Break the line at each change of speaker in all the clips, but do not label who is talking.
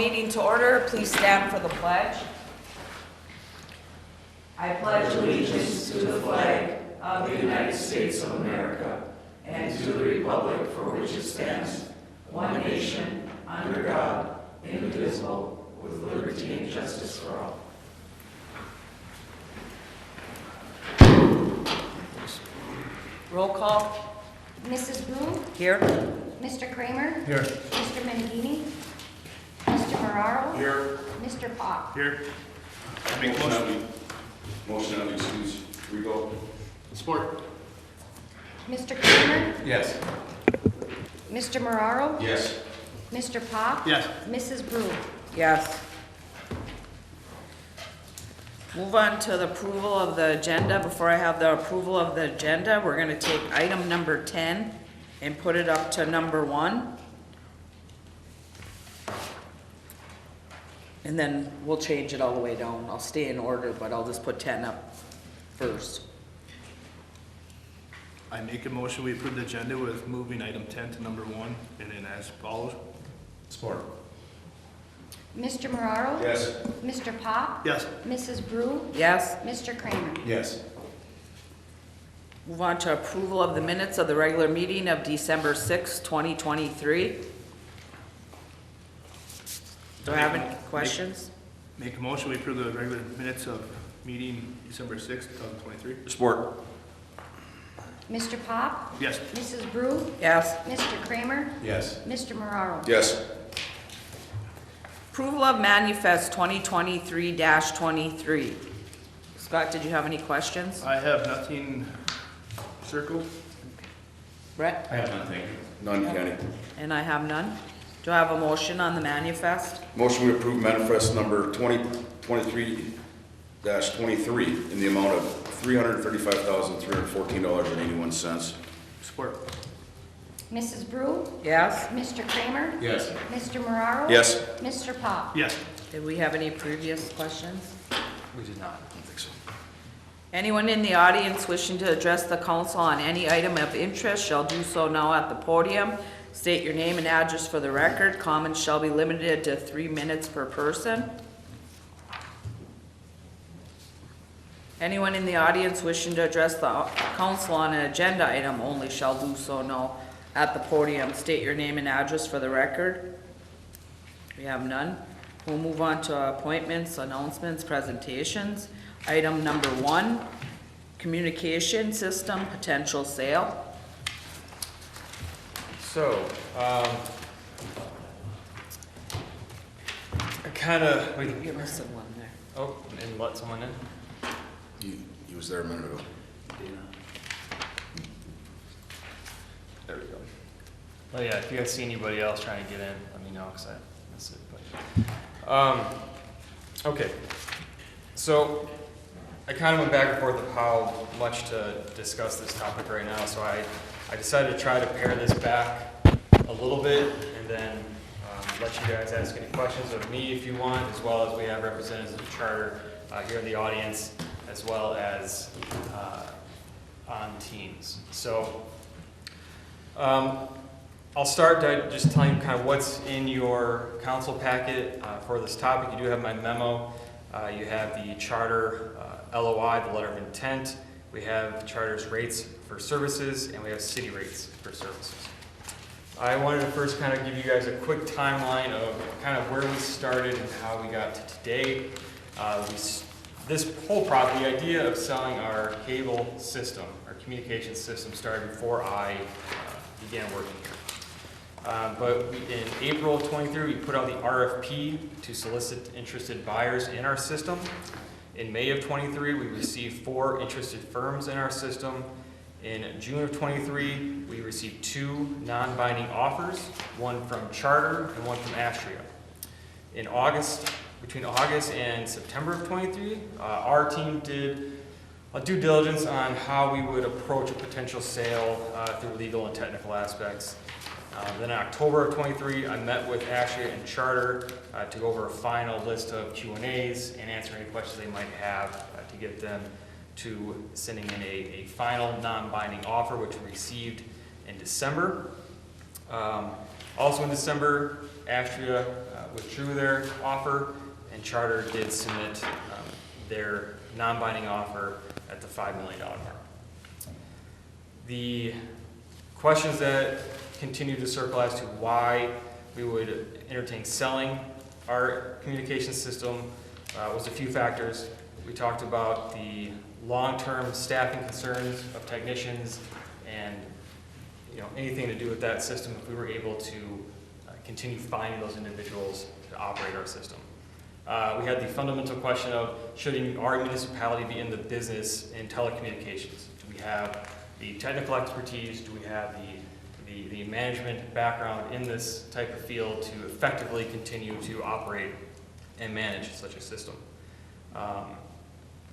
meeting to order. Please stand for the pledge. I pledge allegiance to the flag of the United States of America and to the republic for which it stands, one nation, under God, indivisible, with liberty and justice for all. Roll call.
Mrs. Bloom?
Here.
Mr. Kramer?
Here.
Mr. Menghini? Mr. Marraro?
Here.
Mr. Pop?
Here.
Motion on the excuse. Revote.
Support.
Mr. Kramer?
Yes.
Mr. Marraro?
Yes.
Mr. Pop?
Yes.
Mrs. Bloom?
Yes. Move on to the approval of the agenda. Before I have the approval of the agenda, we're gonna take item number 10 and put it up to number 1. And then we'll change it all the way down. I'll stay in order, but I'll just put 10 up first.
I make a motion, we approve the agenda with moving item 10 to number 1, and then as follows. Support.
Mr. Marraro?
Yes.
Mr. Pop?
Yes.
Mrs. Bloom?
Yes?
Mr. Kramer?
Yes.
Move on to approval of the minutes of the regular meeting of December 6, 2023. Do I have any questions?
Make a motion, we approve the regular minutes of meeting December 6th, 2023.
Support.
Mr. Pop?
Yes.
Mrs. Bloom?
Yes.
Mr. Kramer?
Yes.
Mr. Marraro?
Yes.
Approval of manifest 2023-23. Scott, did you have any questions?
I have nothing circled.
Brett?
I have nothing.
None, Kenny.
And I have none. Do I have a motion on the manifest?
Motion we approve manifest number 2023-23 in the amount of $335,314.81.
Support.
Mrs. Bloom?
Yes.
Mr. Kramer?
Yes.
Mr. Marraro?
Yes.
Mr. Pop?
Yes.
Did we have any previous questions?
We did not.
I don't think so.
Anyone in the audience wishing to address the council on any item of interest shall do so now at the podium. State your name and address for the record. Comments shall be limited to 3 minutes per person. Anyone in the audience wishing to address the council on an agenda item only shall do so now at the podium. State your name and address for the record. We have none. We'll move on to appointments, announcements, presentations. Item number 1, communication system potential sale.
So, I kind of,
You're missing one there.
oh, and let someone in?
He was there a minute ago.
There we go. Well, yeah, if you guys see anybody else trying to get in, let me know, because I miss it, but, okay. So, I kind of went back and forth of how much to discuss this topic right now, so I decided to try to pare this back a little bit, and then let you guys ask any questions of me if you want, as well as we have representatives of the charter here in the audience, as well as on Teams. So I'll start by just telling you kind of what's in your council packet for this topic. You do have my memo. You have the charter LOI, the letter of intent. We have the charter's rates for services, and we have city rates for services. I wanted to first kind of give you guys a quick timeline of kind of where we started and how we got to today. This whole project, the idea of selling our cable system, our communication system, started before I began working here. But in April of 23, we put out the RFP to solicit interested buyers in our system. In May of 23, we received 4 interested firms in our system. In June of 23, we received 2 non-binding offers, one from Charter and one from Astria. In August, between August and September of 23, our team did a due diligence on how we would approach a potential sale through legal and technical aspects. Then in October of 23, I met with Astria and Charter to go over a final list of Q&As and answer any questions they might have to get them to sending in a final non-binding offer, which we received in December. Also in December, Astria withdrew their offer, and Charter did submit their non-binding offer at the $5 million mark. The questions that continue to circle as to why we would entertain selling our communication system was a few factors. We talked about the long-term staffing concerns of technicians and anything to do with that system if we were able to continue finding those individuals to operate our system. We had the fundamental question of should our municipality be in the business in telecommunications? Do we have the technical expertise? Do we have the management background in this type of field to effectively continue to operate and manage such a system?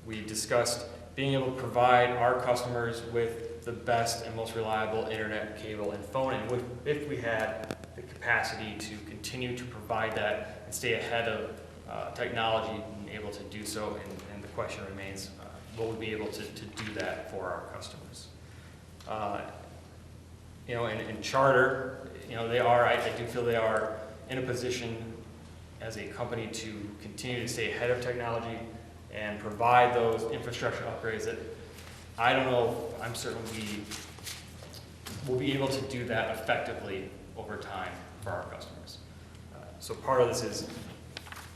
We discussed being able to provide our customers with the best and most reliable internet, cable, and phone, and if we had the capacity to continue to provide that and stay ahead of technology and able to do so, and the question remains, will we be able to do that for our customers? And Charter, I do feel they are in a position as a company to continue to stay ahead of technology and provide those infrastructure upgrades that I don't know, I'm certain we will be able to do that effectively over time for our customers. So part of this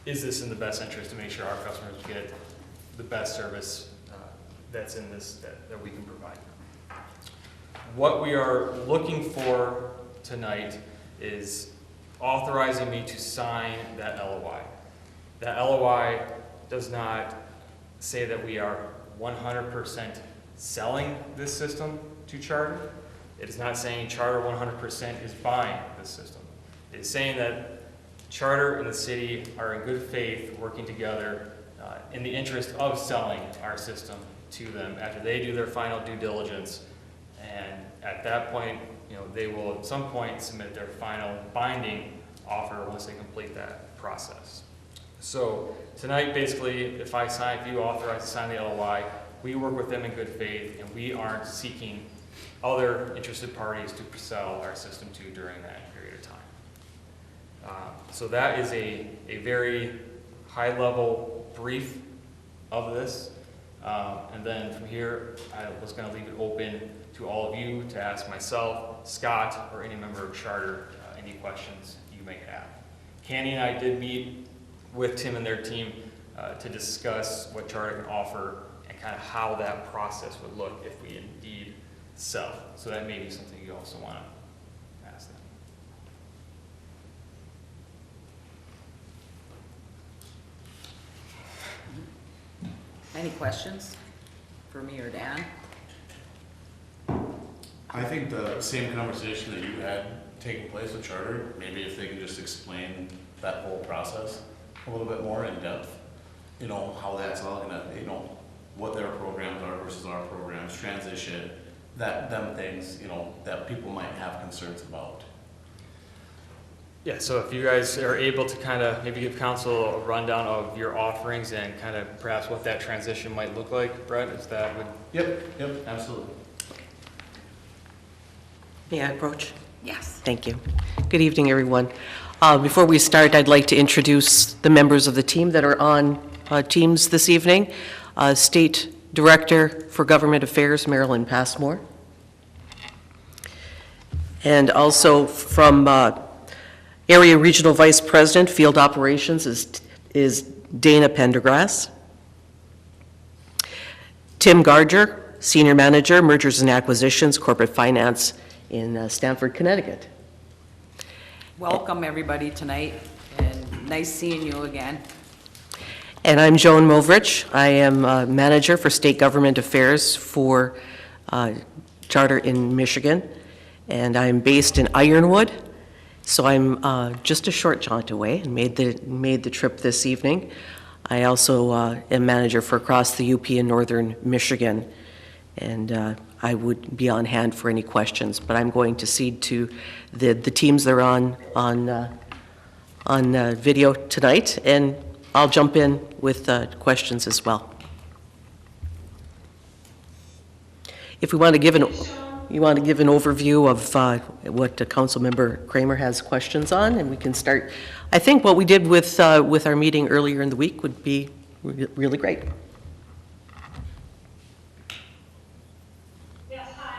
is this in the best interest to make sure our customers get the best service that's in this, that we can provide. What we are looking for tonight is authorizing me to sign that LOI. That LOI does not say that we are 100% selling this system to Charter. It is not saying Charter 100% is buying this system. It is saying that Charter and the city are in good faith working together in the interest of selling our system to them after they do their final due diligence. And at that point, they will at some point submit their final binding offer once they complete that process. So tonight, basically, if you authorize to sign the LOI, we work with them in good faith, and we aren't seeking other interested parties to sell our system to during that period of time. So that is a very high-level brief of this. And then from here, I was going to leave it open to all of you to ask myself, Scott, or any member of Charter any questions you may have. Candy and I did meet with Tim and their team to discuss what Charter can offer and kind of how that process would look if we indeed sell. So that may be something you also want to ask them.
Any questions for me or Dan?
I think the same conversation that you had taking place with Charter, maybe if they can just explain that whole process a little bit more in depth, how that's all gonna, what their programs are versus our programs, transition, them things, that people might have concerns about.
Yeah, so if you guys are able to kind of maybe give council a rundown of your offerings and kind of perhaps what that transition might look like, Brett, is that would...
Yep, absolutely.
May I approach?
Yes.
Thank you. Good evening, everyone. Before we start, I'd like to introduce the members of the team that are on Teams this evening. State Director for Government Affairs, Marilyn Passmore. And also from Area Regional Vice President, Field Operations is Dana Pendergrass. Tim Gardger, Senior Manager, Mergers and Acquisitions, Corporate Finance in Stamford, Connecticut.
Welcome, everybody, tonight, and nice seeing you again.
And I'm Joan Movrich. I am Manager for State Government Affairs for Charter in Michigan, and I'm based in Ironwood, so I'm just a short jaunt away and made the trip this evening. I also am Manager for across the UP in Northern Michigan, and I would be on hand for any questions, but I'm going to cede to the teams that are on video tonight, and I'll jump in with questions as well. If we want to give an... you want to give an overview of what Councilmember Kramer has questions on, and we can start. I think what we did with our meeting earlier in the week would be really great.
Yes, hi,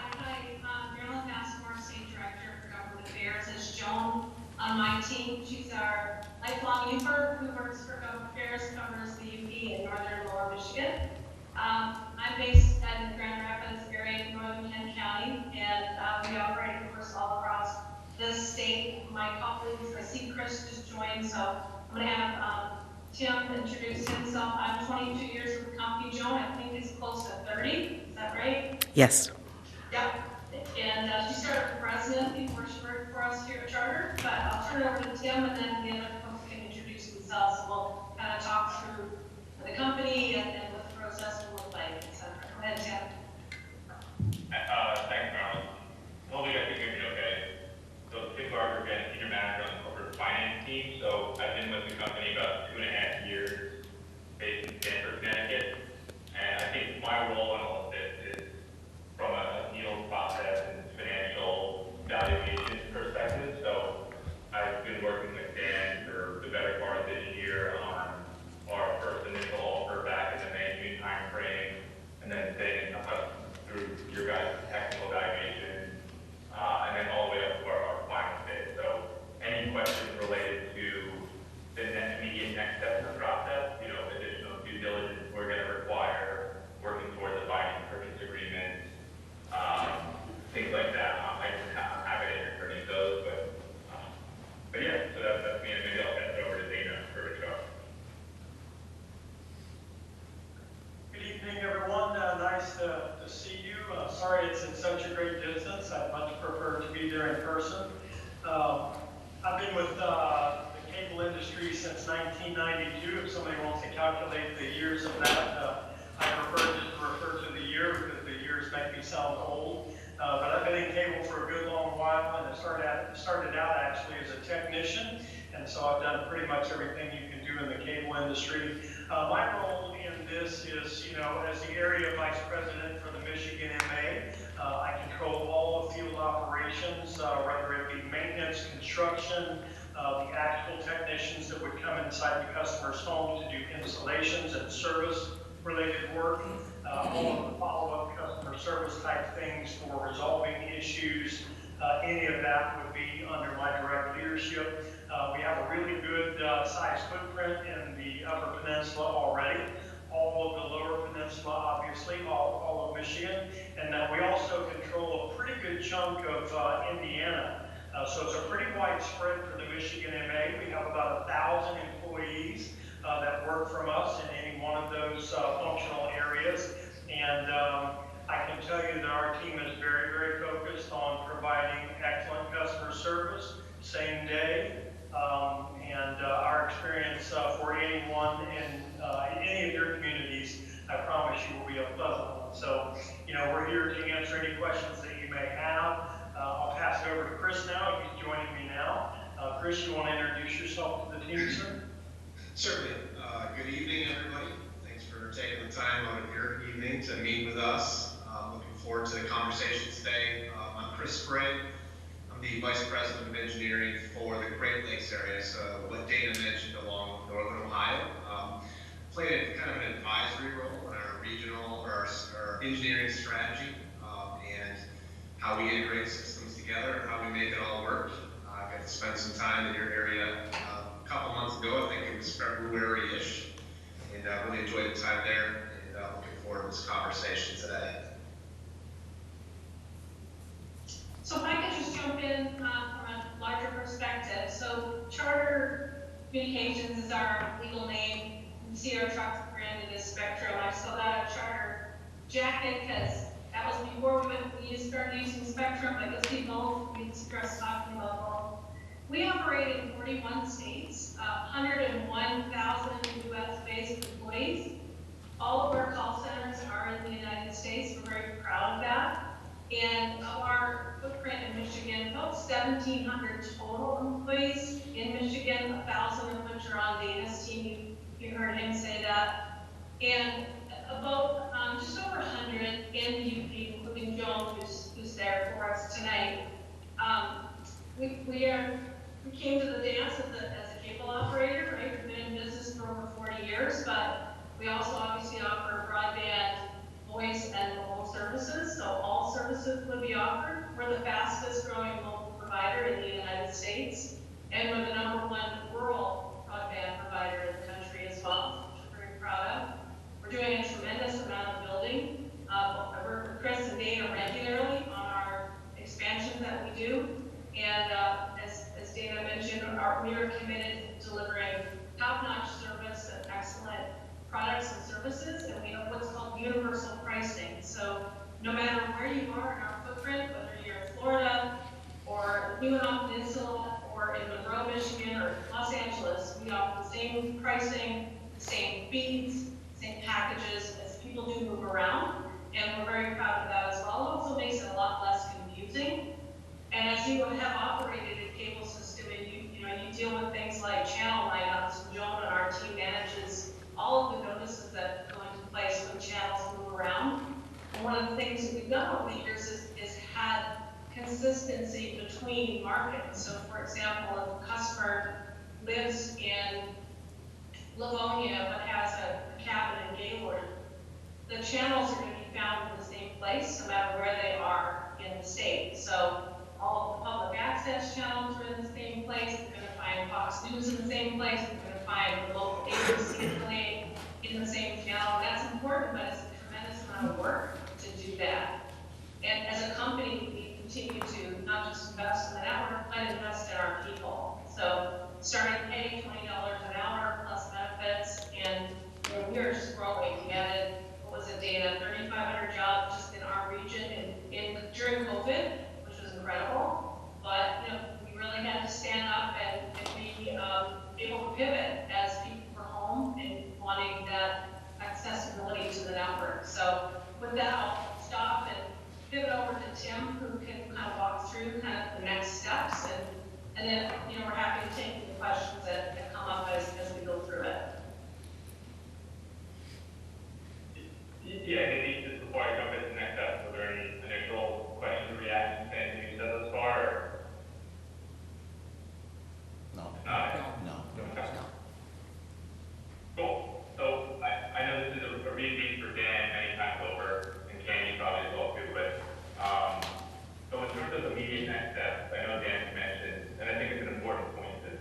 Marilyn Massmore, State Director for Government Affairs. It's Joan on my team. She's our lifelong UFer who works for Government Affairs, covers the UP in northern and lower Michigan. I'm based in Grand Rapids area, northern Kent County, and we operate, of course, all across this state. My colleagues, I see Chris just joined, so I'm going to have Tim introduce himself. I'm 22 years with the company. Joan, I think, is close to 30. Is that right?
Yes.
Yep. And she started as president before she worked for us here at Charter. But I'll turn it over to Tim, and then the other folks can introduce themselves. So we'll kind of talk through the company and what the process will look like, et cetera. Go ahead, Tim.
Thanks, Marilyn. Hopefully you guys can hear me okay. So Tim Barker, again, Senior Manager on the Corporate Finance team. So I've been with the company about 2.5 years, based in Stamford, Connecticut. And I think my role in all of this is from a deal process and financial valuation perspective. So I've been working with Dan for the better part of this year on our first initial offer back in the May-June timeframe, and then setting us through your guys' technical evaluation, and then all the way up to our final bid. So any questions related to the immediate next steps of the process, additional due diligence we're going to require, working towards a binding purchase agreement, things like that. I don't have it in for any of those, but yeah, so that's me, and maybe I'll pass it over to Dana for a go.
Good evening, everyone. Nice to see you. Sorry it's at such a great distance. I'd much prefer to be there in person. I've been with the cable industry since 1992. If somebody wants to calculate the years of that, I prefer just to refer to the year because the years make me sound old. But I've been in cable for a good long while, and I started out actually as a technician, and so I've done pretty much everything you can do in the cable industry. My role in this is, as the area vice president for the Michigan MA, I control all the field operations, whether it be maintenance, construction, the actual technicians that would come inside the customer's home to do installations and service-related work, all of the follow-up customer service type things for resolving issues. Any of that would be under my direct leadership. We have a really good size footprint in the Upper Peninsula already. All of the Lower Peninsula, obviously, all of Michigan. And we also control a pretty good chunk of Indiana. So it's a pretty wide spread for the Michigan MA. We have about 1,000 employees that work from us in any one of those functional areas. And I can tell you that our team is very, very focused on providing excellent customer service, same day, and our experience for anyone in any of your communities, I promise you, will be a pleasant one. So, we're here to answer any questions that you may have. I'll pass it over to Chris now. He's joining me now. Chris, you want to introduce yourself to the team, sir?
Certainly. Good evening, everybody. Thanks for taking the time out of your evening to meet with us. Looking forward to the conversation today. I'm Chris Sprague. I'm the Vice President of Engineering for the Great Lakes area. So what Dana mentioned along Northern Ohio. Played kind of an advisory role in our regional or our engineering strategy and how we integrate systems together and how we make it all work. I got to spend some time in your area a couple months ago. I think it was February-ish, and really enjoyed the time there, and looking forward to this conversation today.
So if I could just jump in from a larger perspective. So Charter Communications is our legal name. You see our trucks branded as Spectrum. I still got a Charter jacket because that was before we started using Spectrum, but you'll see both. We stress talking about both. We operate in 41 states, 101,000 U.S.-based employees. All of our call centers are in the United States. We're very proud of that. And of our footprint in Michigan, about 1,700 total employees in Michigan, 1,000 of which are on Dana's team. You heard him say that. And about just over 100 in the UP, including Joan, who's who's there for us tonight. We came to the dance as a cable operator, right? We've been in business for over 40 years, but we also obviously offer broadband, voice, and mobile services, so all services would be offered. We're the fastest growing mobile provider in the United States, and we're the #1 rural broadband provider in the country as well, which we're very proud of. We're doing a tremendous amount of building. I work with Chris and Dana regularly on our expansion that we do, and as Dana mentioned, we are committed to delivering top-notch service and excellent products and services, and we have what's called universal pricing. So no matter where you are in our footprint, whether you're in Florida or the Keweenaw Peninsula or in Monroe, Michigan or Los Angeles, we offer the same pricing, the same fees, same packages as people do move around, and we're very proud of that as well. It also makes it a lot less confusing. And as you have operated a cable system and you deal with things like channel lineups, and Joan and our team manages all of the notices that go into place when channels move around. And one of the things that we've done over the years is had consistency between markets. So for example, if a customer lives in Livonia but has a cabin in Gaylord, the channels are going to be found in the same place no matter where they are in the state. So all of the public access channels are in the same place. They're going to find Fox News in the same place. They're going to find the local ABC affiliate in the same channel. That's important, but it's a tremendous amount of work to do that. And as a company, we continue to not just invest in the network, but invest in our people. So starting pay $20 an hour plus benefits, and we are just growing. We added, what was it, Dana, 3,500 jobs just in our region during COVID, which was incredible. But we really had to stand up and be able to pivot as people were home and wanting that accessibility to the network. So with that, I'll stop and pivot over to Tim, who can kind of walk through kind of the next steps, and then we're happy to take the questions that come up as we go through it.
Yeah, maybe just before I jump into the next step, were there any initial questions or reactions to anything you said thus far? Or?
No.
No. Cool. So I know this is a repeat for Dan many times over, and Candy probably as well too, but so in terms of immediate next steps, I know Dan mentioned, and I think it's an important point, that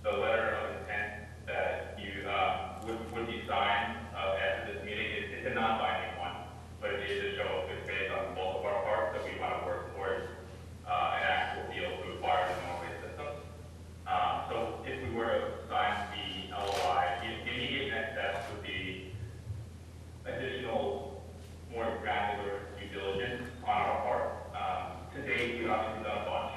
the letter of intent that you would be signed after this meeting, it's a non-binding one, but it is a show of good faith on both of our parts that we want to work towards an actual deal to acquire the Norway system. So if we were to sign the LOI, the immediate next steps would be additional, more granular due diligence on our part. To date, we've obviously done a bunch.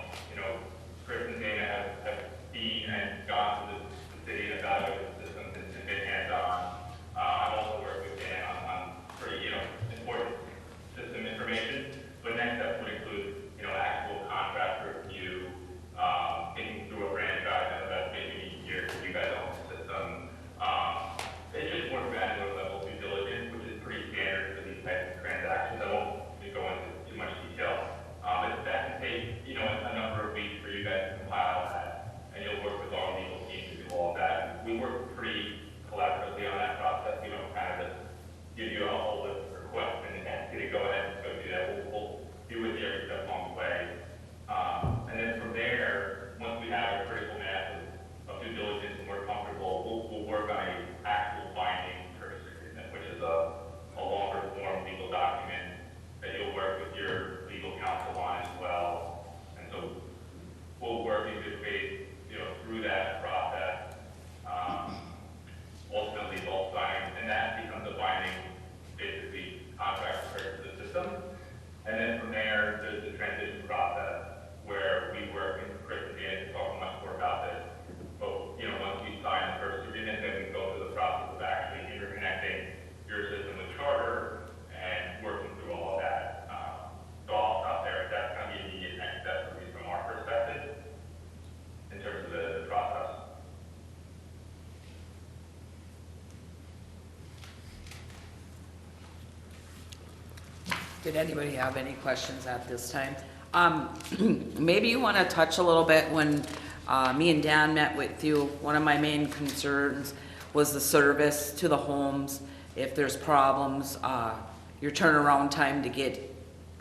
Chris and Dana have seen and gone to the city and evaluated the systems and been hands-on. I've also worked with Dan on pretty, important system information. But next steps would include, actual contract review, thinking through a franchise. I know that's maybe easier because you guys own the system. It's just more granular level due diligence, which is pretty standard for these types of transactions. I won't go into too much detail. But that can take, a number of weeks for you guys to compile that, and you'll work with our legal team to do all of that. We work pretty collaboratively on that process. We don't kind of just give you a whole list of requests and ask you to go ahead and go do that. We'll do with you every step along the way. And then from there, once we have a critical mass of due diligence and we're comfortable, we'll work on an actual binding purchase agreement, which is a longer form legal document that you'll work with your legal counsel on as well. And so we'll work in good faith, through that process. Ultimately, both signing, and that becomes a binding, basically, contract to purchase the system. And then from there, there's the transition process where we work in
Did anybody have any questions at this time? Maybe you want to touch a little bit when me and Dan met with you. One of my main concerns was the service to the homes. If there's problems, your turnaround time to get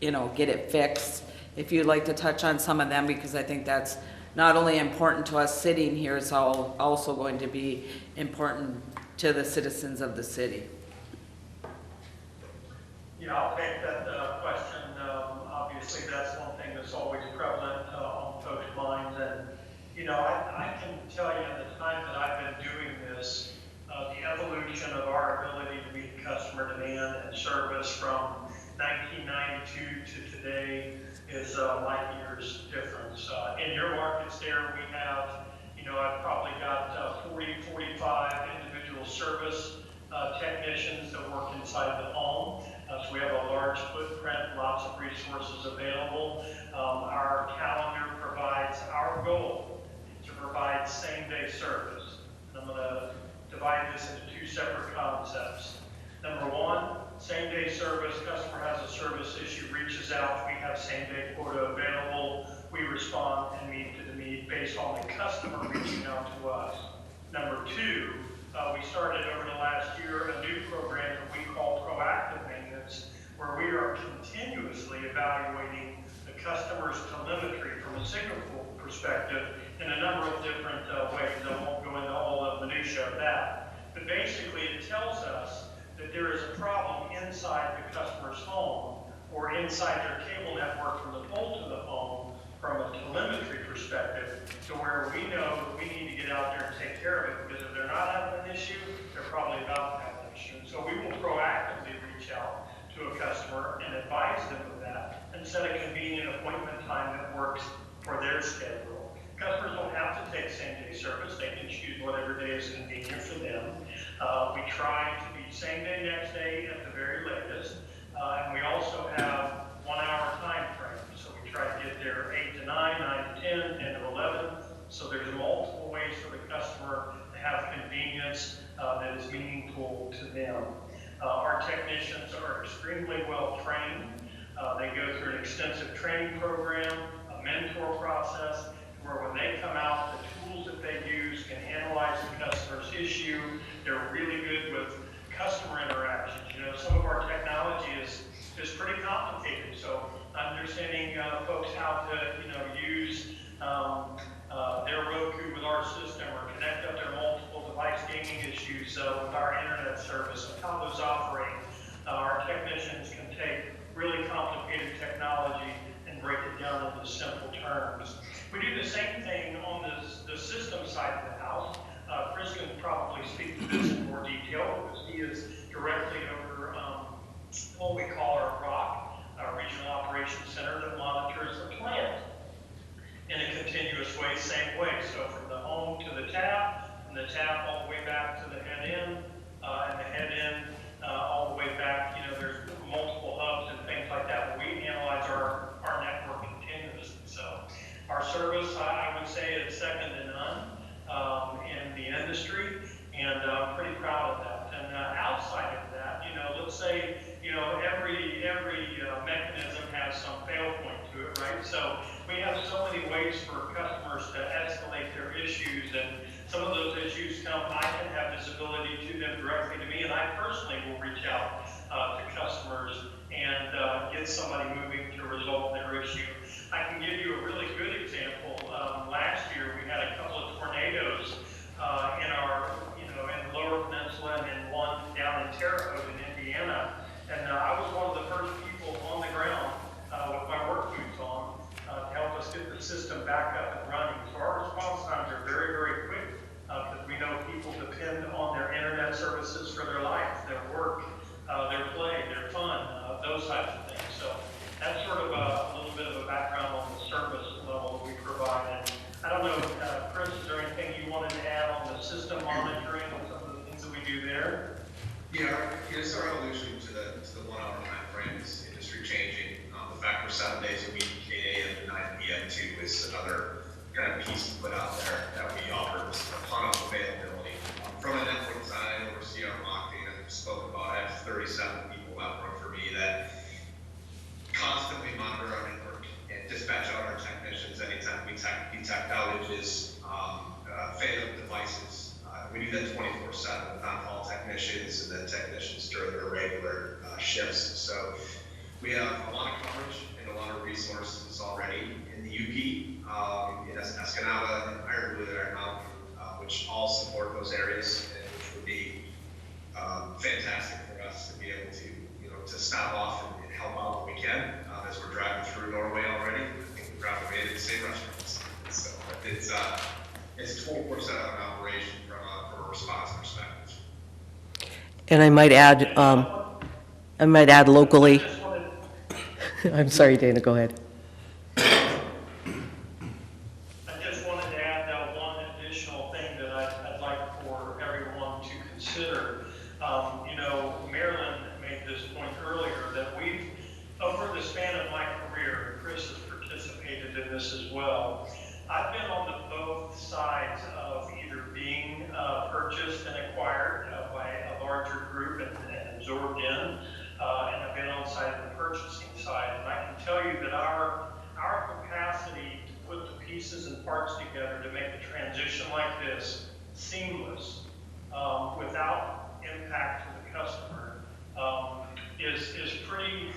it fixed. If you'd like to touch on some of them, because I think that's not only important to us sitting here, it's also going to be important to the citizens of the city.
Yeah, I'll take that question. Obviously, that's one thing that's always prevalent on folks' minds. And, I can tell you in the time that I've been doing this, the evolution of our ability to meet customer demand and service from 1992 to today is light years difference. In your markets there, we have, I've probably got 40, 45 individual service technicians that work inside the home. So we have a large footprint, lots of resources available. Our calendar provides our goal to provide same-day service. And I'm going to divide this into two separate concepts. Number one, same-day service. Customer has a service issue, reaches out. We have same-day quota available. We respond and meet to the need based on the customer reaching out to us. Number two, we started over the last year a new program that we call proactive maintenance, where we are continuously evaluating the customer's telemetry from a signal perspective in a number of different ways. I won't go into all the minutiae of that. But basically, it tells us that there is a problem inside the customer's home or inside their cable network from the pole to the home from a telemetry perspective, to where we know that we need to get out there and take care of it, because if they're not having an issue, they're probably about to have an issue. So we will proactively reach out to a customer and advise them of that and set a convenient appointment time that works for their schedule. Customers don't have to take same-day service. They can choose whatever day is convenient for them. We try to be same-day, next day at the very latest. And we also have 1 hour time frame. So we try to get there 8 to 9, 9 to 10, 10 to 11. So there's multiple ways for the customer to have convenience that is meaningful to them. Our technicians are extremely well trained. They go through an extensive training program, a mentor process, where when they come out, the tools that they use can analyze the customer's issue. They're really good with customer interactions. Some of our technology is pretty complicated. So understanding folks how to use their Roku with our system, or connect up their multiple device gaming issues with our internet service, and how those operate. Our technicians can take really complicated technology and break it down into simple terms. We do the same thing on the system side of the house. Chris can probably speak to this in more detail, because he is directly over what we call our ROC, our Regional Operations Center, that monitors the plant in a continuous way, same way. So from the home to the tap, from the tap all the way back to the head end, and the head end all the way back. There's multiple hubs and things like that, but we analyze our network continuously. So our service, I would say, is second to none in the industry, and I'm pretty proud of that. And outside of that, let's say, every mechanism has some fail point to it, right? So we have so many ways for customers to escalate their issues, and some of those issues I can have visibility to them directly to me, and I personally will reach out to customers and get somebody moving to resolve their issue. I can give you a really good example. Last year, we had a couple of tornadoes in our, in the Lower Peninsula, and one down in Terre Haute in Indiana. And I was one of the first people on the ground with my work boots on to help us get the system back up and running. So our response times are very, very quick, because we know people depend on their internet services for their life, their work, their play, their fun, those types of things. So that's sort of a little bit of a background on the service level that we provide. And I don't know, Chris, is there anything you wanted to add on the system monitoring and some of the things that we do there?
Yeah, it's our evolution to the 1 hour time frame is industry changing. The fact we're 7 days a week, 8 a.m. to 9 p.m. too, is another kind of piece to put out there that we offer a ton of availability. From a network side, I oversee our marketing. I've spoken about, I have 37 people that work for me that monitor our network and dispatch out our technicians anytime we detect outages, failed devices. We do that 24/7 with on-call technicians and then technicians during their regular shifts. So we have a lot of coverage and a lot of resources already in the UP, in Escanaba and Ironwood and Iron Mountain, which all support those areas, and which would be fantastic for us to be able to, to stop off and help out when we can. As we're driving through Norway already, I think we're probably made it to the same restaurants. So it's 24/7 operation from a response perspective.
And I might add locally. I'm sorry, Dana, go ahead.
I just wanted to add one additional thing that I'd like for everyone to consider. Marilyn made this point earlier that we've, over the span of my career, and Chris has participated in this as well, I've been on both sides of either being purchased and acquired by a larger group and absorbed in, and I've been on the side of the purchasing side. And I can tell you that our capacity to put the pieces and parts together to make a transition like this seamless, without impact to the customer, is pretty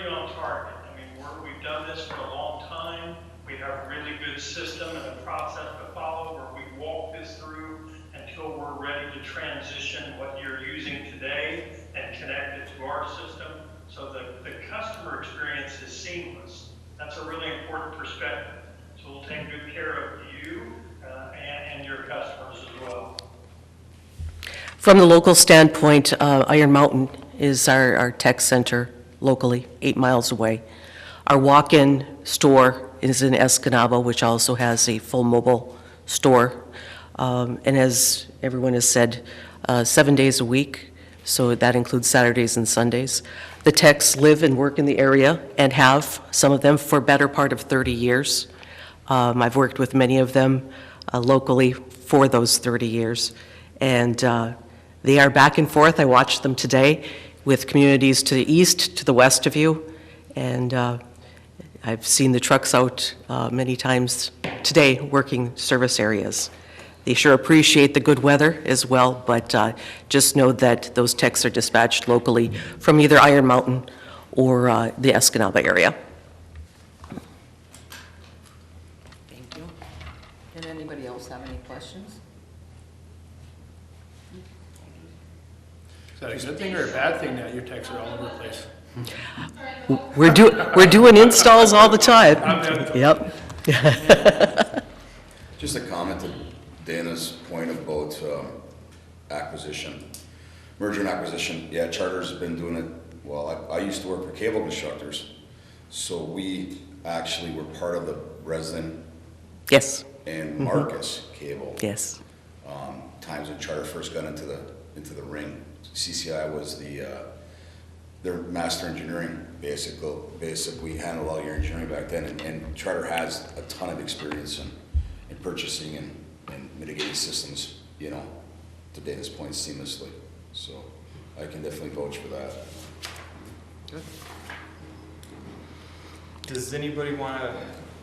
on target. I mean, we've done this for a long time. We have a really good system and a process to follow where we walk this through until we're ready to transition what you're using today and connect it to our system. So the customer experience is seamless. That's a really important perspective. So we'll take good care of you and your customers as well.
From the local standpoint, Iron Mountain is our tech center locally, 8 miles away. Our walk-in store is in Escanaba, which also has a full mobile store. And as everyone has said, 7 days a week, so that includes Saturdays and Sundays. The techs live and work in the area and have, some of them, for a better part of 30 years. I've worked with many of them locally for those 30 years. And they are back and forth. I watched them today with communities to the east, to the west of you. And I've seen the trucks out many times today working service areas. They sure appreciate the good weather as well, but just know that those techs are dispatched locally from either Iron Mountain or the Escanaba area.
Thank you. Did anybody else have any questions?
Is that a good thing or a bad thing that your techs are all over the place?
We're doing installs all the time. Yep.
Just a comment to Dana's point about acquisition, merger and acquisition. Yeah, Charter's been doing it. Well, I used to work for cable constructors, so we actually were part of the Resin
Yes.
and Marcus cable.
Yes.
Times when Charter first got into the ring, CCI was their master engineering, basically handled all your engineering back then, and Charter has a ton of experience in purchasing and mitigating systems, to Dana's point, seamlessly. So I can definitely vouch for that.
Good. Does anybody want to,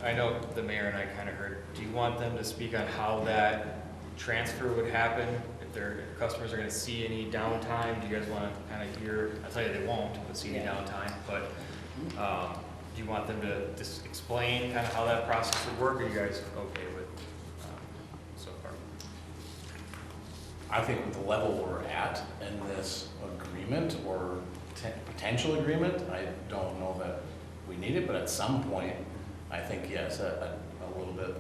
I know the mayor and I kind of heard, do you want them to speak on how that transfer would happen? If customers are going to see any downtime, do you guys want to kind of hear, I'll tell you they won't see any downtime, but do you want them to just explain kind of how that process would work, or are you guys okay with so far?
I think with the level we're at in this agreement or potential agreement, I don't know that we need it, but at some point, I think, yes, a little bit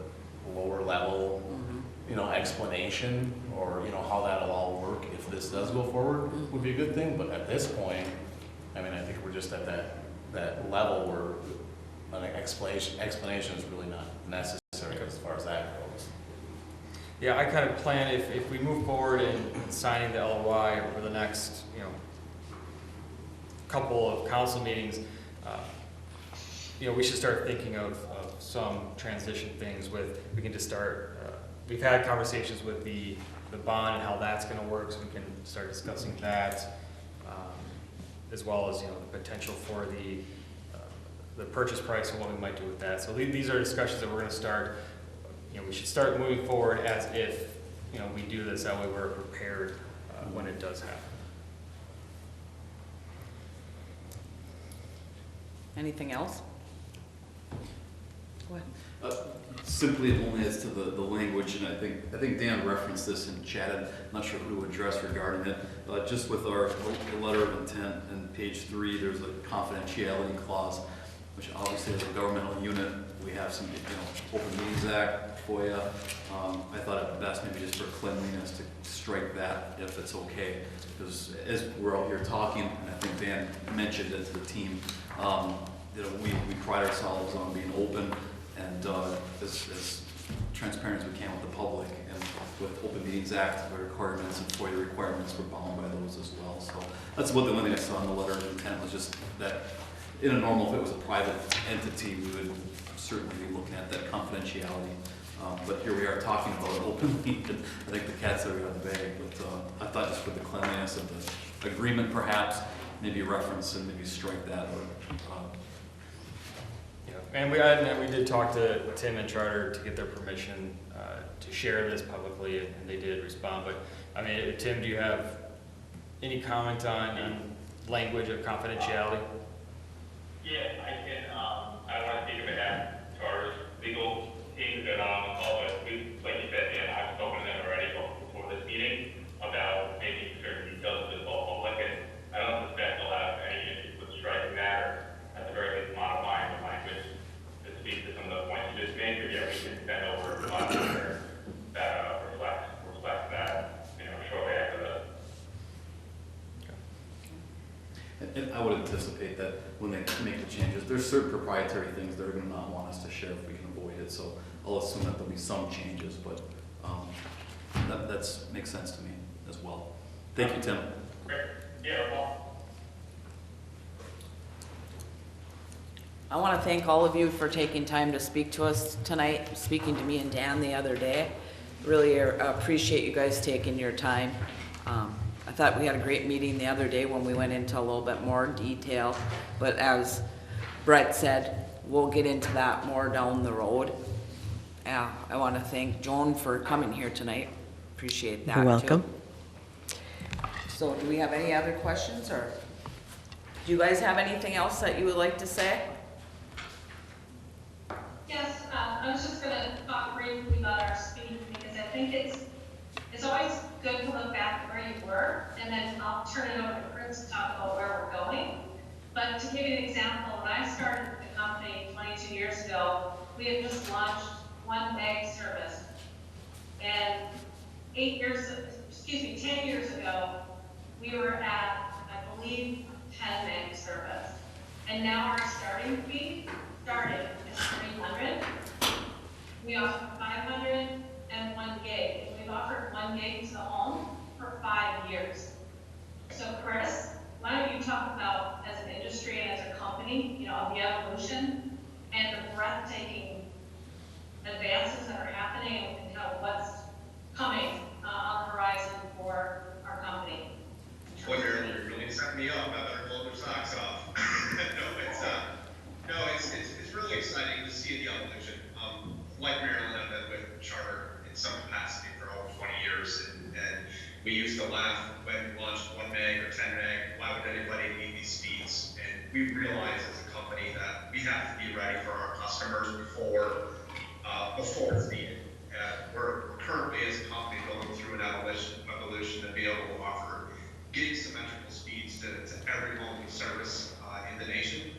lower level, explanation, or, how that'll all work if this does go forward would be a good thing. But at this point, I mean, I think we're just at that level where an explanation is really not necessary as far as that goes.
Yeah, I kind of plan if we move forward in signing the LOI over the next, couple of council meetings, we should start thinking of some transition things we can just start, we've had conversations with the bond and how that's going to work, so we can start discussing that, as well as, the potential for the the purchase price and what we might do with that. So these are discussions that we're gonna start, we should start moving forward as if, we do this, that way we're prepared when it does happen.
Anything else? Go ahead.
Simply only as to the language, and I think Dan referenced this in chat, I'm not sure who to address regarding it. Just with our letter of intent in page 3, there's a confidentiality clause, which obviously as a governmental unit, we have some, Open Meetings Act, FOIA. I thought it best maybe just for cleanliness to strike that if it's okay, because as we're out here talking, and I think Dan mentioned it to the team, we pride ourselves on being open and as transparent as we can with the public, and with Open Meetings Act, the requirements and FOIA requirements, we're bound by those as well. So that's what the only thing I saw in the letter of intent was just that in a normal, if it was a private entity, we would certainly be looking at that confidentiality. But here we are talking about it openly, and I think the cat's already out of the bag. But I thought just for the cleanliness of the agreement, perhaps, maybe reference and maybe strike that.
And we did talk to Tim and Charter to get their permission to share this publicly, and they did respond. But I mean, Tim, do you have any comment on language of confidentiality?
Yeah, I can. I don't want to speak of behalf of Charter's legal team that on the call, but like you said, Dan, I've spoken to them already before this meeting about maybe certain details of this all public, and I don't suspect they'll have any issues with striking that, or at the very least modifying the language to speak to some of the points you just made. But yeah, we can send over a letter that reflects that, shortly after the.
And I would anticipate that when they make the changes, there's certain proprietary things they're going to not want us to share if we can avoid it. So I'll assume that there'll be some changes, but that makes sense to me as well. Thank you, Tim.
Great. Yeah, well.
I want to thank all of you for taking time to speak to us tonight, speaking to me and Dan the other day. Really appreciate you guys taking your time. I thought we had a great meeting the other day when we went into a little bit more detail, but as Brett said, we'll get into that more down the road. I want to thank Joan for coming here tonight. Appreciate that.
You're welcome.
Too. So do we have any other questions, or do you guys have anything else that you would like to say?
Yes, I was just going to talk briefly about our speed, because I think it's always good to look back at where you were, and then I'll turn it over to Chris to talk about where we're going. But to give you an example, when I started the company 22 years ago, we had just launched 1 meg service. And 10 years ago, we were at, I believe, 10 meg service. And now our starting speed is 300. We offer 500 and 1 gig. And we've offered 1 gig to the home for 5 years. So Chris, why don't you talk about, as an industry and as a company, the evolution and the breathtaking advances that are happening and what's coming on the horizon for our company.
Boy, Marilyn, you're really setting me up. I better blow their socks off. It's really exciting to see the evolution. Like Marilyn, I've been with Charter in some capacity for over 20 years, and we used to laugh when we launched 1 meg or 10 meg. Why would anybody need these speeds? And we realized as a company that we have to be ready for our customers before it's needed. We're currently, as a company, going through an evolution to be able to offer gig symmetrical speeds to every home we service in the nation,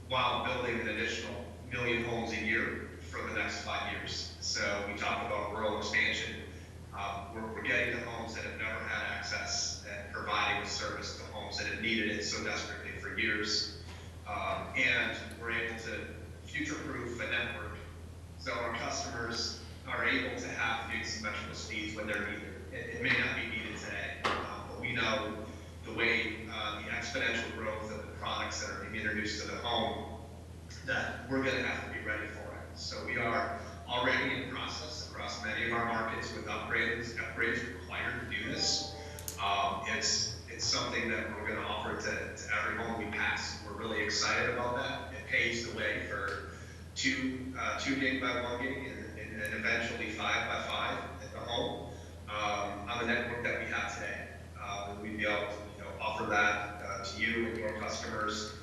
while building an additional 1 million homes a year for the next 5 years. So we talk about rural expansion. We're getting to homes that have never had access and providing a service to homes that have needed it so desperately for years. And we're able to future-proof a network so our customers are able to have gig symmetrical speeds when they're needed. It may not be needed today, but we know the way the exponential growth of the products that are being introduced to the home, that we're going to have to be ready for it. So we are already in process across many of our markets with upgrades required to do this. It's something that we're going to offer to every home we pass. We're really excited about 2 gig by 1 gig and eventually 5 by 5 at the home on the network that we have today. And we'd be able to offer that to you and your customers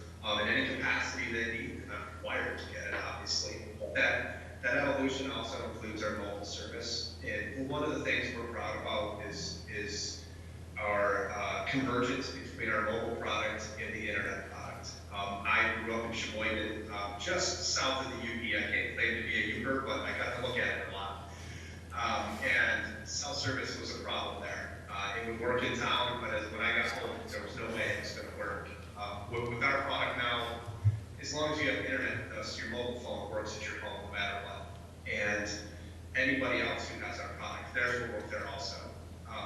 in any capacity they need. They're not required to get it, obviously. But that evolution also includes our mobile service. And one of the things we're proud about is our convergence between our mobile product and the internet product. I grew up in Sheboygan, just south of the UP. I can't claim to be a Uber, but I got to look at it a lot. And cell service was a problem there. It would work in town, but when I got home, there was no way it was going to work. With our product now, as long as you have internet, your mobile phone works at your home no matter what. And anybody else who has our product, theirs will work there also.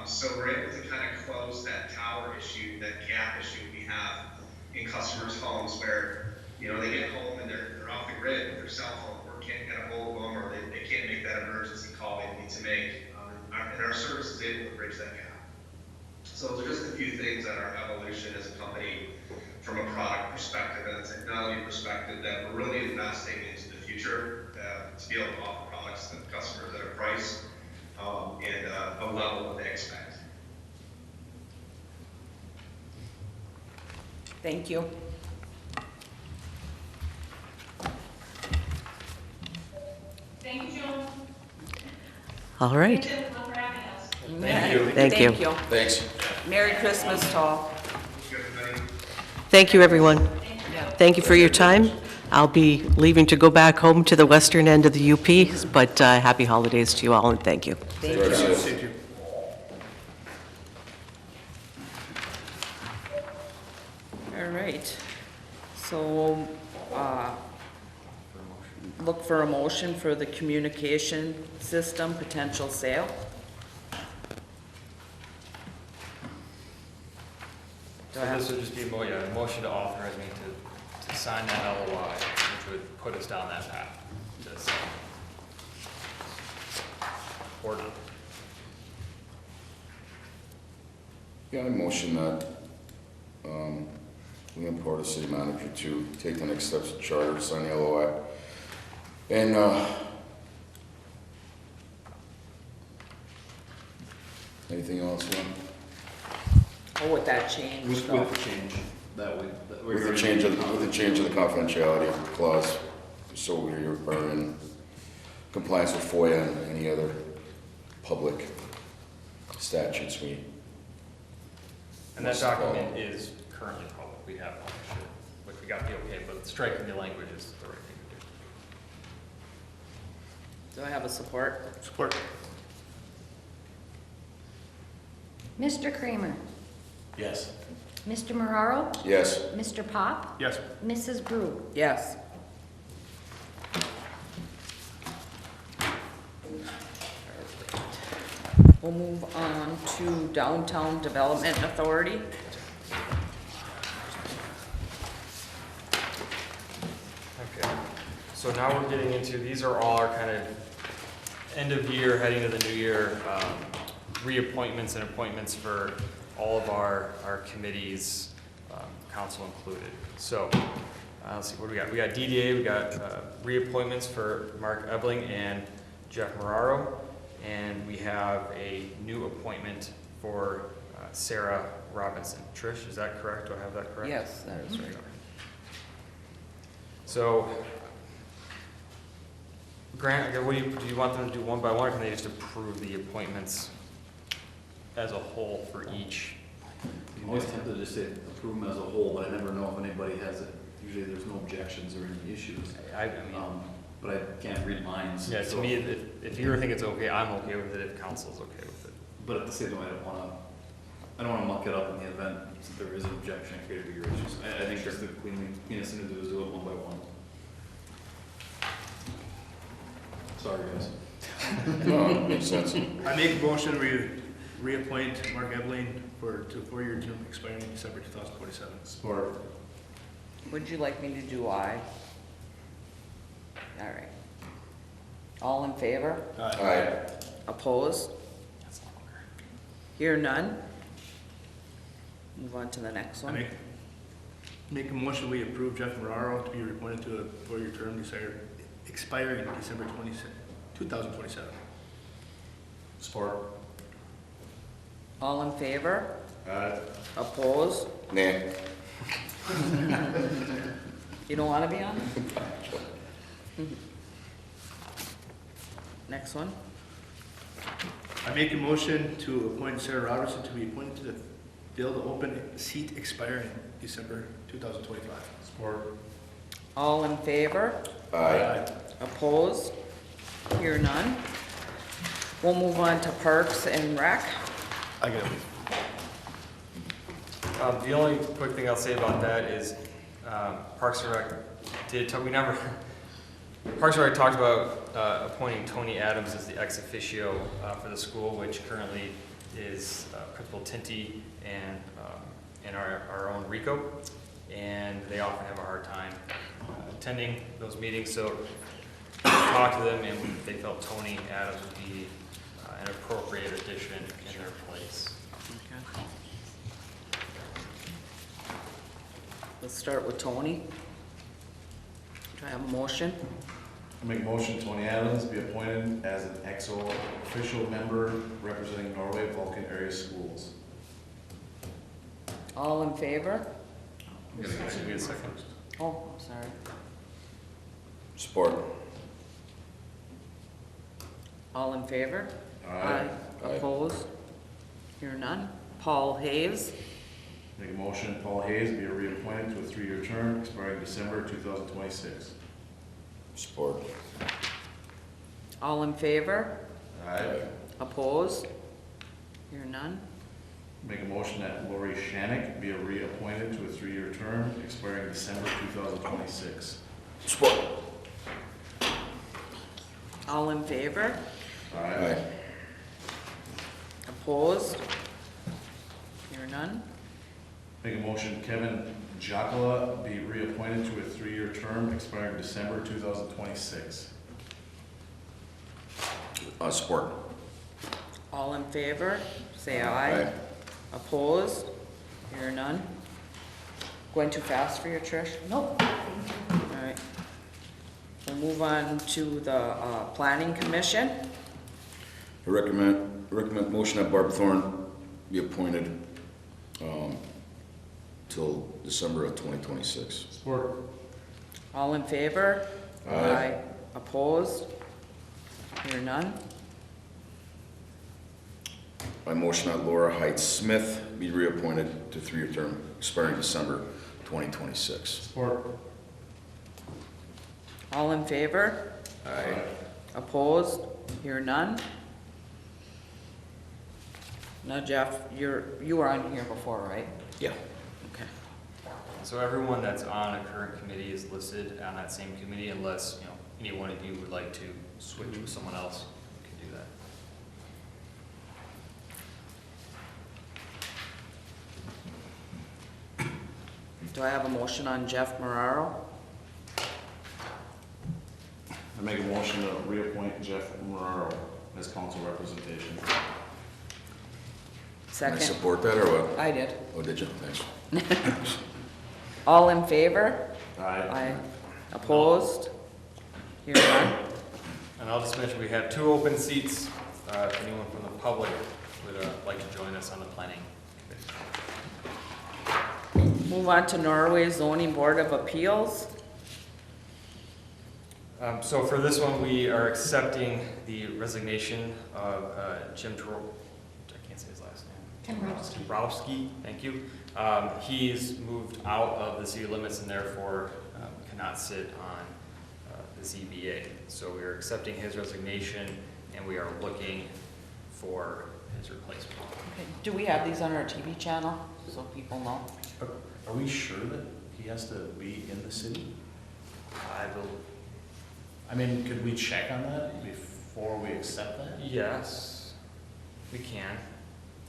So we're able to kind of close that tower issue, that gap issue we have in customers' homes where, they get home and they're off the grid with their cell phone, or can't get a hold of them, or they can't make that emergency call they need to make. And our service is able to bridge that gap. So those are just a few things that our evolution as a company from a product perspective and a technology perspective that we're really investing into the future to be able to offer products to customers at a price and a level that they expect.
Thank you.
Thank you, Joan.
All right.
Thanks everyone for having us.
Thank you.
Thank you.
Thanks.
Merry Christmas to all.
Thank you, everyone. Thank you for your time. I'll be leaving to go back home to the western end of the UP, but happy holidays to you all, and thank you.
Thank you.
Thank you.
All right. So, look for a motion for the communication system potential sale.
So this would just be a motion to authorize me to sign that LOI, which would put us down that path. Order.
Yeah, I motion that we empower the city manager to take the next steps of charter, sign the LOI. And anything else, Ron?
Oh, with that change.
With
though.
the change that we.
With the change of the confidentiality clause, so we are in compliance with FOIA and any other public statutes we.
And that document is currently public. We have ownership, which we got the okay, but striking the language is the right thing to do.
Do I have a support?
Support.
Mr. Kramer?
Yes.
Mr. Marraro?
Yes.
Mr. Pop?
Yes.
Mrs. Brew?
Yes. We'll move on to Downtown Development Authority.
Okay, so now we're getting into, these are all our kind of end of year, heading to the new year, reappointments and appointments for all of our committees, council included. So, let's see, what do we got? We got DDA, we got reappointments for Mark Ebling and Jeff Marraro, and we have a new appointment for Sarah Robinson. Trish, is that correct? Do I have that correct?
Yes, that is right.
So, Grant, what do you want them to do one by one, or can they just approve the appointments as a whole for each?
You always tend to just say approve them as a whole, but I never know if anybody has it. Usually there's no objections or any issues.
I mean,
But I can't read minds.
yeah, to
so-
me, if you think it's okay, I'm okay with it, if council's okay with it.
But at the same time, I don't wanna muck it up in the event that there is an objection, create bigger issues. I think just the cleanest thing to do is do it one by one. Sorry, guys.
No, it makes sense.
I make a motion we reappoint Mark Ebling to a 4-year term expiring December 2047.
Support.
Would you like me to do I? All right. All in favor?
Aye.
Opposed?
That's longer.
Hear none? Move on to the next
I
one.
make a motion we approve Jeff Marraro to be reappointed to a 4-year term expiring December 2027.
Support.
All in favor?
Aye.
Opposed?
Nah.
You don't want to be on? Next one.
I make a motion to appoint Sarah Robertson to be appointed to fill the open seat expiring December 2025.
Support.
All in favor?
Aye.
Opposed? Hear none. We'll move on to Parks and Rec.
I got it.
The only quick thing I'll say about that is Parks and Rec Parks and Rec talked about appointing Tony Adams as the ex officio for the school, which currently is Principal Tinty and our own Rico, and they often have a hard time attending those meetings. So we talked to them, and they felt Tony Adams would be an appropriate addition in their place.
Let's start with Tony. Do I have a motion?
I make a motion Tony Adams be appointed as an EXO official member representing Norway Vulcan area schools.
All in favor?
Give me a second.
Oh, I'm sorry.
Support.
All in favor?
Aye.
Opposed? Hear none. Paul Hayes.
Make a motion Paul Hayes be reappointed to a 3-year term expiring December 2026.
Support.
All in favor?
Aye.
Opposed? Hear none.
Make a motion that Lori Shannick be reappointed to a 3-year term expiring December 2026.
Support.
All in favor?
Aye.
Opposed? Hear none.
Make a motion Kevin Jacala be reappointed to a 3-year term expiring December 2026.
Support.
All in favor? Say aye. Opposed? Hear none. Going too fast for you, Trish?
Nope.
All right. We'll move on to the Planning Commission.
I recommend motion that Barb Thorne be appointed till December of 2026.
Support.
All in favor?
Aye.
Opposed? Hear none.
I motion that Laura Heights Smith be reappointed to 3-year term expiring December 2026.
Support.
All in favor?
Aye.
Opposed? Hear none. Now, Jeff, you were on here before, right?
Yeah.
Okay.
So everyone that's on a current committee is listed on that same committee, unless, any one of you would like to switch with someone else, you can do that.
Do I have a motion on Jeff Marrero?
I make a motion to reappoint Jeff Moraro as council representation.
Can I
Second?
support that or what?
I did.
Oh, did you? Thanks.
All in favor?
Aye.
Opposed? Hear none.
And I'll just mention, we have 2 open seats, if anyone from the public would like to join us on the planning committee.
Move on to Norway Zoning Board of Appeals.
So for this one, we are accepting the resignation of Jim I can't say his last name. Rowski, thank you. He's moved out of the city limits and therefore cannot sit on the ZBA. So we are accepting his resignation and we are looking for his replacement.
Okay. Do we have these on our TV channel so people know?
Are we sure that he has to be in the city? I mean, could we check on that before we accept that?
Yes, we can.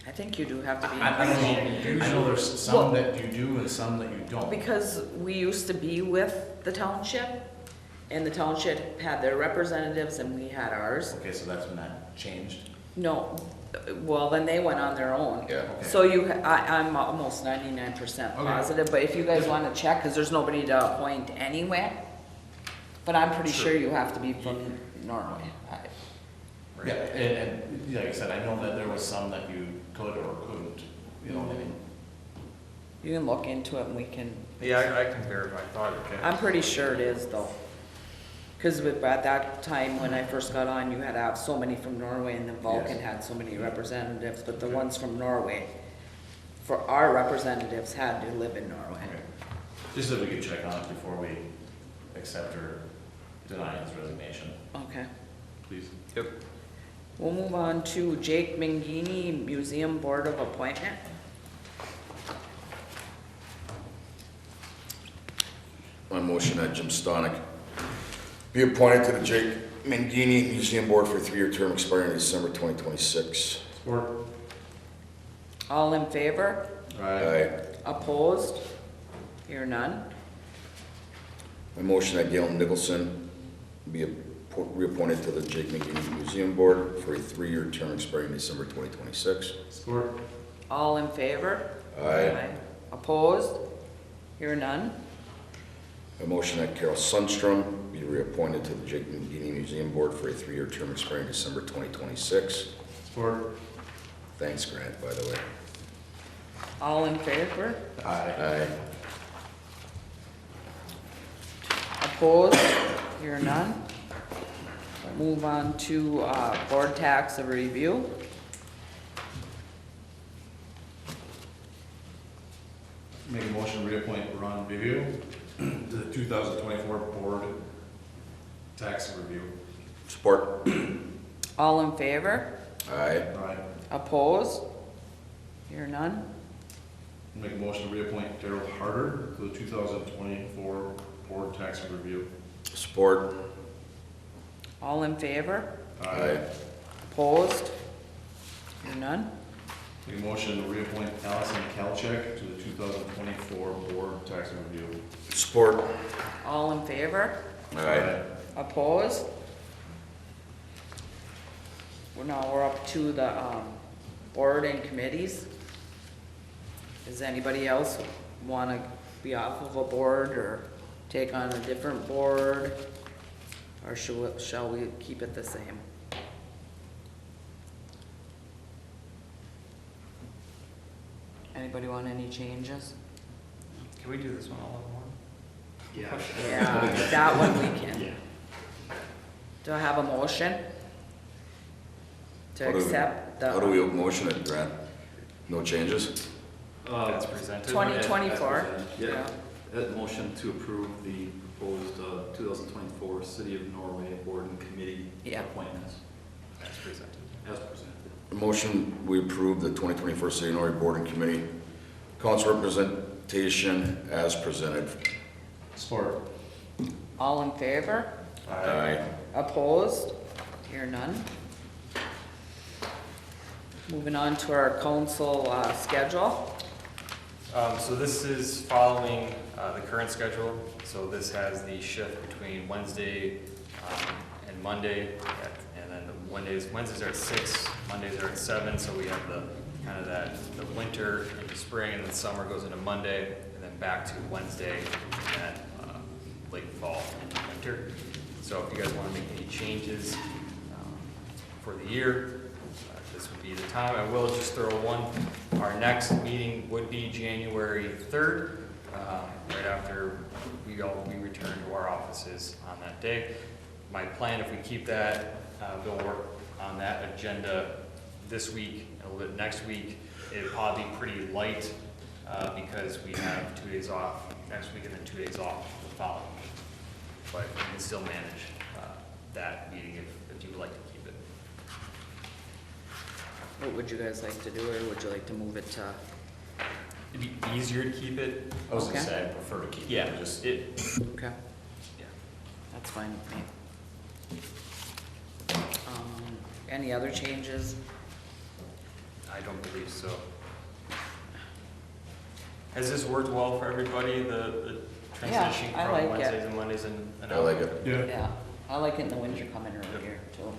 I think you do have to be.
I know there's some that you do and some that you don't.
Because we used to be with the township, and the township had their representatives and we had ours.
Okay, so that's when that changed?
No, well, then they went on their own.
Yeah.
Okay.
So I'm almost 99%
Okay.
positive, but if you guys want to check, because there's nobody to appoint anyway, But I'm pretty
Sure.
sure you have to be from Norway.
Yeah, and like I said, I know that there was some that you could or couldn't, you know what I mean?
You can look into it and we can,
Yeah, I can verify, I thought, okay.
I'm pretty sure it is though. Cause at that time, when I first got on, you had to have so many from Norway and then Vulcan
Yes.
had so many representatives, but the ones from Norway, for our representatives had to live in Norway.
Okay. Just so we could check on it before we accept or deny his resignation,
Okay.
please.
Yep.
We'll move on to Jake Mangini, Museum Board of Appointment.
My motion that Jim Stonick be appointed to the Jake Mangini Museum Board for a 3-year term expiring in December 2026.
Support.
All in favor?
Aye.
Opposed? Hear none.
My motion that Gail Nicholson be reappointed to the Jake Mangini Museum Board for a 3-year term expiring in December 2026.
Support.
All in favor?
Aye.
Opposed? Hear none.
A motion that Carol Sundstrom be reappointed to the Jake Mangini Museum Board for a 3-year term expiring December 2026.
Support.
Thanks, Grant, by the way.
All in favor?
Aye.
Opposed? Hear none. Move on to board tax review.
Make a motion to reappoint Ron Vivio to the 2024 Board Tax Review.
Support.
All in favor?
Aye.
Aye.
Opposed? Hear none.
Make a motion to reappoint Daryl Harder to the 2024 Board Tax Review.
Support.
All in favor?
Aye.
Opposed? Hear none.
Make a motion to reappoint Allison Kalchek to the 2024 Board Tax Review.
Support.
All in favor?
Aye.
Opposed? We're up to the board and committees. Does anybody else want to be off of a board or take on a different board? Or shall we keep it the same? Anybody want any changes?
Can we do this one all at once?
Yeah, that one we can. Do I have a motion? To
How do we-
accept
How do we
the
motion it, Grant? No changes?
That's presented.
2024?
Yeah, that motion to approve the proposed 2024 City of Norway Board and Committee
Yeah.
appointments
As presented.
as presented.
Motion, we approve the 2024 City of Norway Board and Committee council representation as presented.
Support.
All in favor?
Aye.
Opposed? Hear none. Moving on to our council schedule.
So this is following the current schedule. So this has the shift between Wednesday and Monday, and then Wednesdays are at 6, Mondays are at 7. So we have the kind of the winter into spring, and then summer goes into Monday, and then back to Wednesday, and then late fall into winter. So if you guys want to make any changes for the year, this would be the time. I will just throw one. Our next meeting would be January 3rd, right after we return to our offices on that day. My plan, if we keep that, we'll work on that agenda this week, a little bit next week. It'd probably be pretty light because we have 2 days off next week and then 2 days off the following week. But we can still manage that meeting if you would like to keep it.
What would you guys like to do, or would you like to move it to?
It'd be easier to keep it.
I was gonna
Okay.
say, I prefer to keep
Yeah,
it, just,
Okay,
yeah.
that's fine with me. Any other changes?
I don't believe so. Has this worked well for everybody, the
Yeah,
transition
I
from
like it.
Wednesdays and Mondays and
I like it.
yeah.
Yeah, I like it in the winter coming earlier too.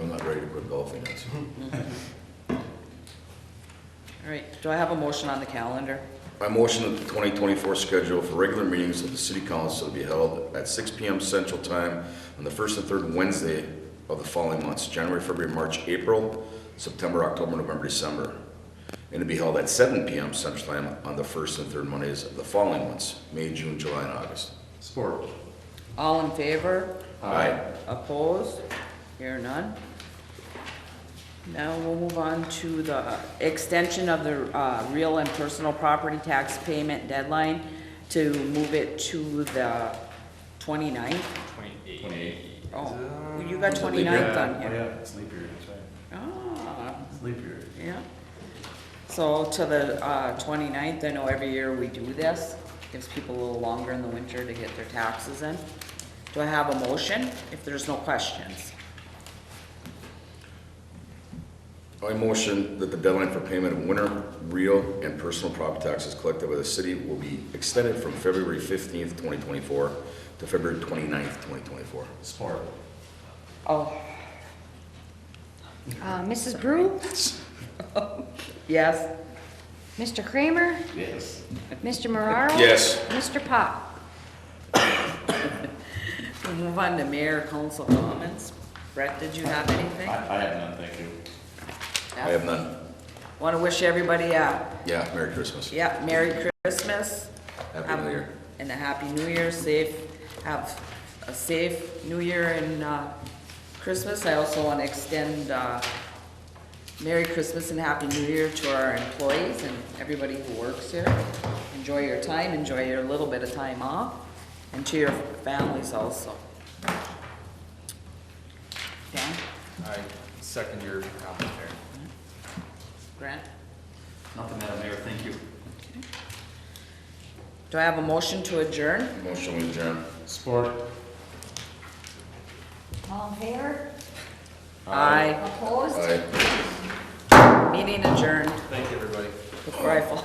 I'm not ready to quit golfing yet. So.
All right, do I have a motion on the calendar?
I motion that the 2024 schedule for regular meetings of the City Council to be held at 6 p.m. Central Time on the first and third Wednesday of the following months, January, February, March, April, September, October, November, December, and to be held at 7 p.m. Central Time on the first and third Mondays of the following months, May, June, July, and August.
Support.
All in favor?
Aye.
Opposed? Hear none. Now we'll move on to the extension of the real and personal property tax payment deadline to move it to the 29th.
28.
Oh, you got 29th on here.
Yeah, it's leap year, that's right.
Ah,
It's leap year.
yeah. So to the 29th, I know every year we do this. Gives people a little longer in the winter to get their taxes in. Do I have a motion if there's no questions?
I motion that the deadline for payment of winter, real, and personal property taxes collected by the city will be extended from February 15th, 2024 to February 29th, 2024.
Support.
Oh,
Mrs. Brew?
yes.
Mr. Kramer?
Yes.
Mr. Marraro?
Yes.
Mr. Pop?
We'll move on to mayor council comments. Brett, did you have anything?
I have none, thank you.
I have none.
Want to wish everybody
Yeah, Merry Christmas.
Merry Christmas.
Happy New Year.
And a Happy New Year. Have a safe New Year and Christmas. I also want to extend Merry Christmas and Happy New Year to our employees and everybody who works here. Enjoy your time, enjoy your little bit of time off, and to your families also. Dan?
I second your comment there.
Grant?
Nothing, Madam Mayor, thank you.
Do I have a motion to adjourn?
Motion to adjourn.
Support.
All in favor?
Aye.
Opposed?
Aye.
Meeting adjourned
Thank you, everybody.
before I fall.